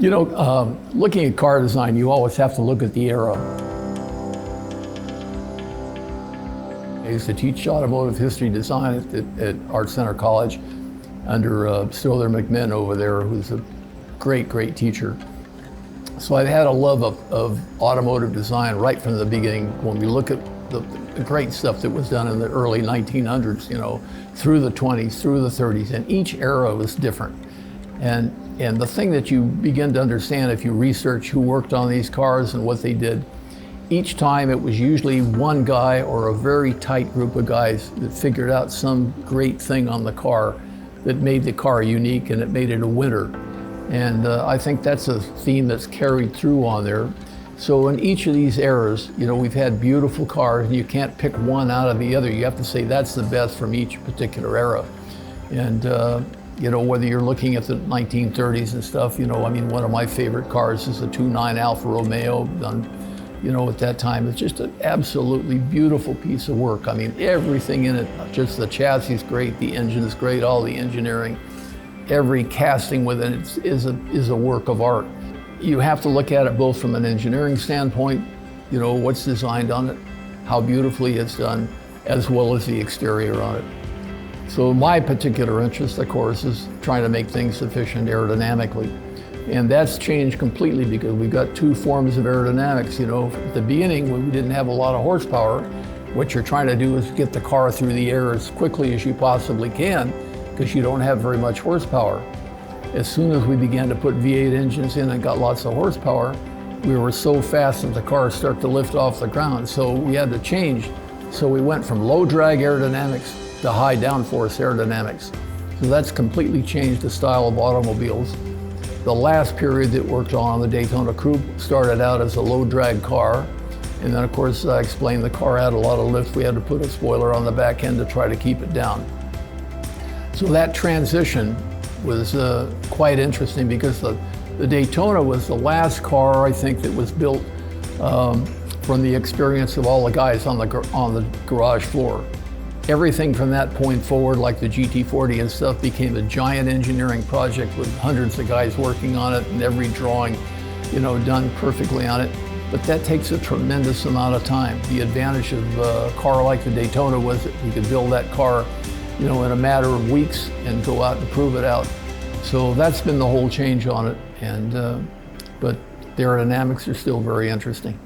Looking at car design, you always have to look at the era. I used to teach automotive history design at Art Center College under Stoller McMinn over there, who's a great, great teacher. So I've had a love of automotive design right from the beginning. When we look at the great stuff that was done in the early 1900s, through the 20s, through the 30s, and each era was different. And the thing that you begin to understand if you research who worked on these cars and what they did, each time it was usually one guy or a very tight group of guys that figured out some great thing on the car that made the car unique and it made it a winner. And I think that's a theme that's carried through on there. So in each of these eras, we've had beautiful cars, and you can't pick one out of the other. You have to say that's the best from each particular era. And whether you're looking at the 1930s and stuff, one of my favorite cars is the 2.9 Alfa Romeo done, at that time. It's just an absolutely beautiful piece of work. I mean, everything in it, just the chassis is great, the engine is great, all the engineering, every casting within it is a work of art. You have to look at it both from an engineering standpoint, what's designed on it, how beautifully it's done, as well as the exterior on it. So my particular interest, of course, is trying to make things efficient aerodynamically. And that's changed completely because we've got two forms of aerodynamics. At the beginning, when we didn't have a lot of horsepower, what you're trying to do is get the car through the air as quickly as you possibly can because you don't have very much horsepower. As soon as we began to put V8 engines in and got lots of horsepower, we were so fast that the cars start to lift off the ground. So we had to change. So we went from low drag aerodynamics to high downforce aerodynamics. So that's completely changed the style of automobiles. The last period that worked on the Daytona Coupe started out as a low drag car. And then of course, I explained the car had a lot of lift. We had to put a spoiler on the back end to try to keep it down. So that transition was quite interesting because the Daytona was the last car, I think, that was built from the experience of all the guys on the garage floor. Everything from that point forward, like the GT40 and stuff, became a giant engineering project with hundreds of guys working on it and every drawing, done perfectly on it. But that takes a tremendous amount of time. The advantage of a car like the Daytona was that we could build that car, in a matter of weeks and go out and prove it out. So that's been the whole change on it. But the aerodynamics are still very interesting.